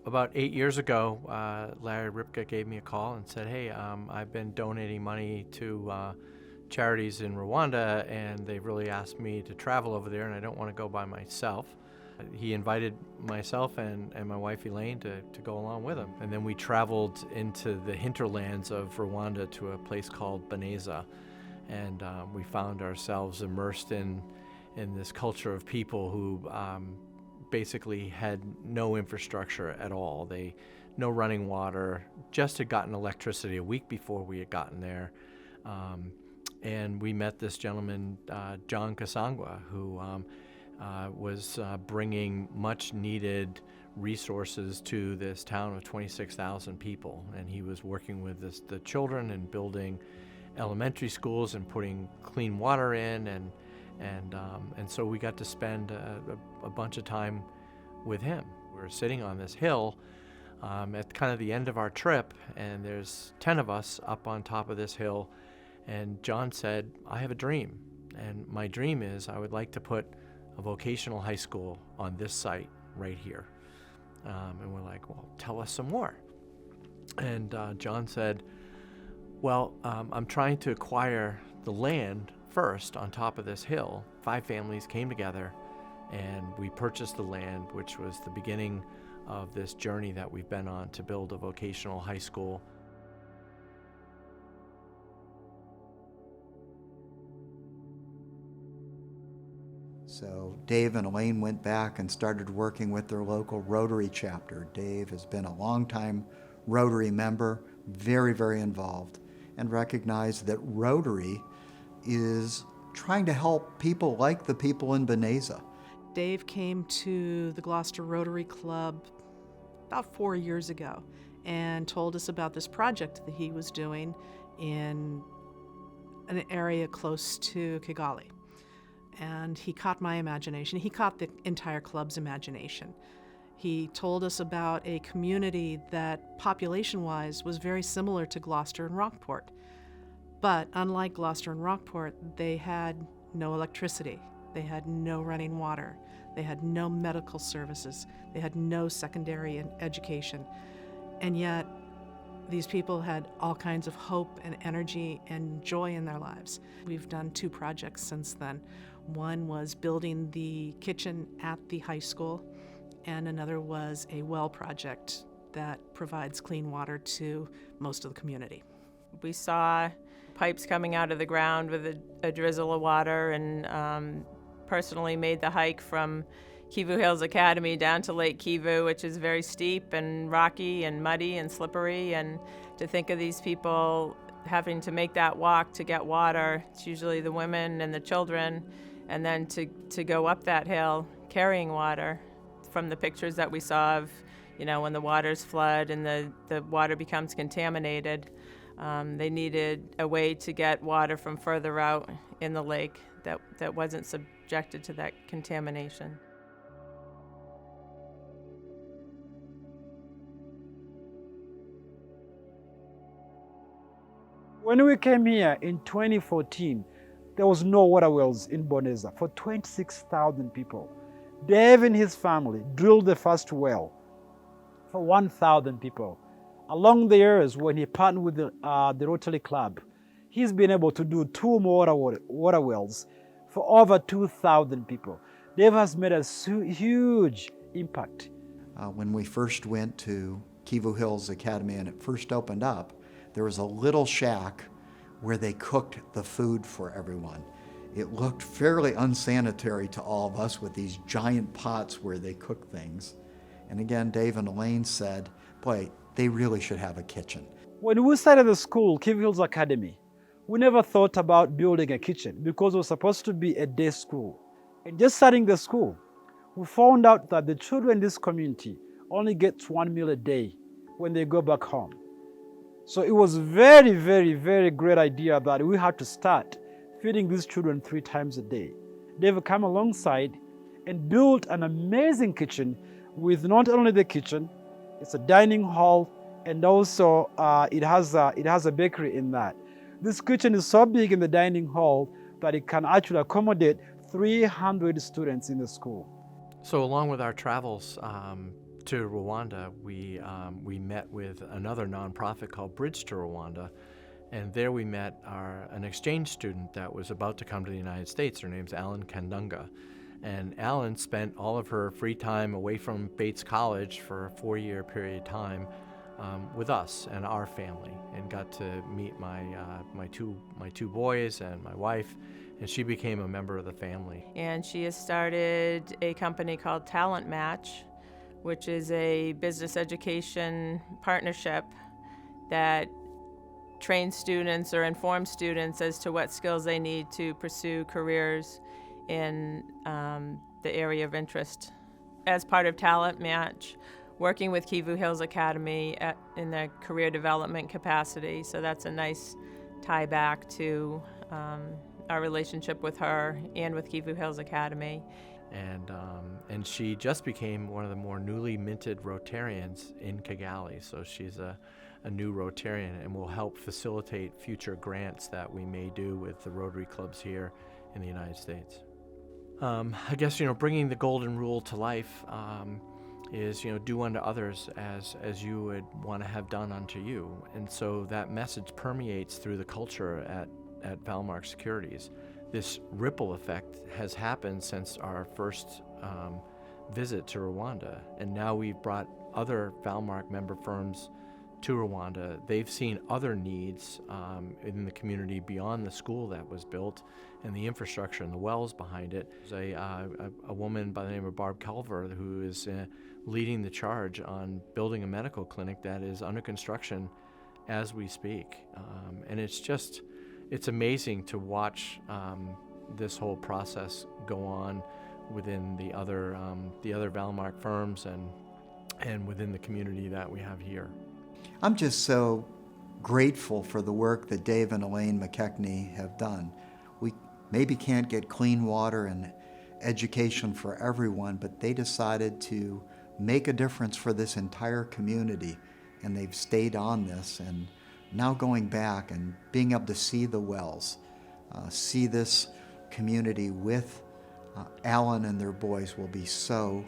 About 8 years ago, Larry Ripka gave me a call and said, hey, I've been donating money to charities in Rwanda, and they've really asked me to travel over there, and I don't want to go by myself. He invited myself and my wife Elaine to go along with him. And then we traveled into the hinterlands of Rwanda to a place called Boneza. And we found ourselves immersed in this culture of people who basically had no infrastructure at all. No running water, just had gotten electricity a week before we had gotten there. And we met this gentleman, John Kasangwa, who was bringing much needed resources to this town of 26,000 people. And he was working with the children and building elementary schools and putting clean water in, and so we got to spend a bunch of time with him. We were sitting on this hill at kind of the end of our trip, and there's 10 of us up on top of this hill, and John said, I have a dream, and my dream is I would like to put a vocational high school on this site right here. And we're like, well, tell us some more. And John said, well, I'm trying to acquire the land first on top of this hill. 5 families came together and we purchased the land, which was the beginning of this journey that we've been on to build a vocational high school. So Dave and Elaine went back and started working with their local Rotary chapter. Dave has been a longtime Rotary member, very, very involved, and recognized that Rotary is trying to help people like the people in Boneza. Dave came to the Gloucester Rotary Club about 4 years ago and told us about this project that he was doing in an area close to Kigali. And he caught my imagination. He caught the entire club's imagination. He told us about a community that population-wise was very similar to Gloucester and Rockport. But unlike Gloucester and Rockport, they had no electricity. They had no running water. They had no medical services. They had no secondary education. And yet, these people had all kinds of hope and energy and joy in their lives. We've done 2 projects since then. One was building the kitchen at the high school, and another was a well project that provides clean water to most of the community. We saw pipes coming out of the ground with a drizzle of water, and personally made the hike from Kivu Hills Academy down to Lake Kivu, which is very steep and rocky and muddy and slippery, and to think of these people having to make that walk to get water, it's usually the women and the children, and then to go up that hill carrying water. From the pictures that we saw of, when the waters flood and the water becomes contaminated, they needed a way to get water from further out in the lake that wasn't subjected to that contamination. When we came here in 2014, there was no water wells in Boneza for 26,000 people. Dave and his family drilled the first well for 1,000 people. Along the years, when he partnered with the Rotary Club, he's been able to do 2 more water wells for over 2,000 people. Dave has made a huge impact. When we first went to Kivu Hills Academy and it first opened up, there was a little shack where they cooked the food for everyone. It looked fairly unsanitary to all of us with these giant pots where they cook things. And again, Dave and Elaine said, boy, they really should have a kitchen. When we started the school, Kivu Hills Academy, we never thought about building a kitchen because it was supposed to be a day school. And just starting the school, we found out that the children in this community only get 1 meal a day when they go back home. So it was very, very, very great idea that we had to start feeding these children 3 times a day. They've come alongside and built an amazing kitchen with not only the kitchen, it's a dining hall, and also it has a bakery in that. This kitchen is so big in the dining hall that it can actually accommodate 300 students in the school. So along with our travels to Rwanda, we met with another nonprofit called Bridge to Rwanda, and there we met an exchange student that was about to come to the United States. Her name's Ellen Kandunga. And Ellen spent all of her free time away from Bates College for a 4-year period of time with us and our family, and got to meet my two boys and my wife, and she became a member of the family. And she has started a company called Talent Match, which is a business education partnership that trains students or informs students as to what skills they need to pursue careers in the area of interest. As part of Talent Match, working with Kivu Hills Academy in the career development capacity, so that's a nice tie back to our relationship with her and with Kivu Hills Academy. And she just became one of the more newly minted Rotarians in Kigali, so she's a new Rotarian and will help facilitate future grants that we may do with the Rotary clubs here in the United States. I guess, bringing the golden rule to life is, do unto others as you would want to have done unto you. And so that message permeates through the culture at Valmark Securities. This ripple effect has happened since our first visit to Rwanda, and now we've brought other Valmark member firms to Rwanda. They've seen other needs in the community beyond the school that was built and the infrastructure and the wells behind it. There's a woman by the name of Barb Culver who is leading the charge on building a medical clinic that is under construction as we speak. And it's amazing to watch this whole process go on within the other Valmark firms and within the community that we have here. I'm just so grateful for the work that Dave and Elaine McKechnie have done. We maybe can't get clean water and education for everyone, but they decided to make a difference for this entire community, and they've stayed on this. And now going back and being able to see the wells, see this community with Alan and their boys will be so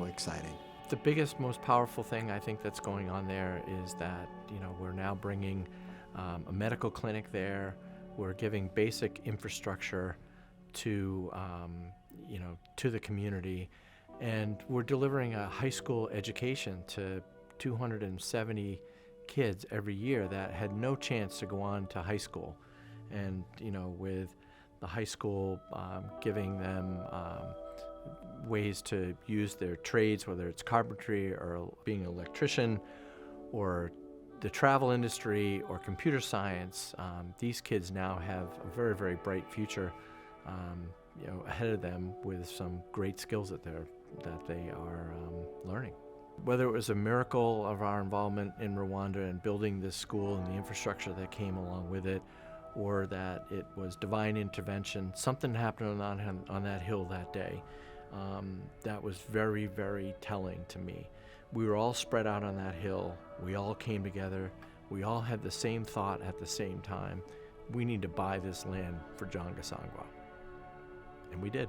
exciting. The biggest, most powerful thing I think that's going on there is that, we're now bringing a medical clinic there. We're giving basic infrastructure to the community, and we're delivering a high school education to 270 kids every year that had no chance to go on to high school. And, with the high school giving them ways to use their trades, whether it's carpentry or being an electrician or the travel industry or computer science, these kids now have a very, very bright future ahead of them with some great skills that they are learning. Whether it was a miracle of our involvement in Rwanda and building this school and the infrastructure that came along with it, or that it was divine intervention, something happened on that hill that day. That was very, very telling to me. We were all spread out on that hill. We all came together. We all had the same thought at the same time. We need to buy this land for John Gasangwa. And we did.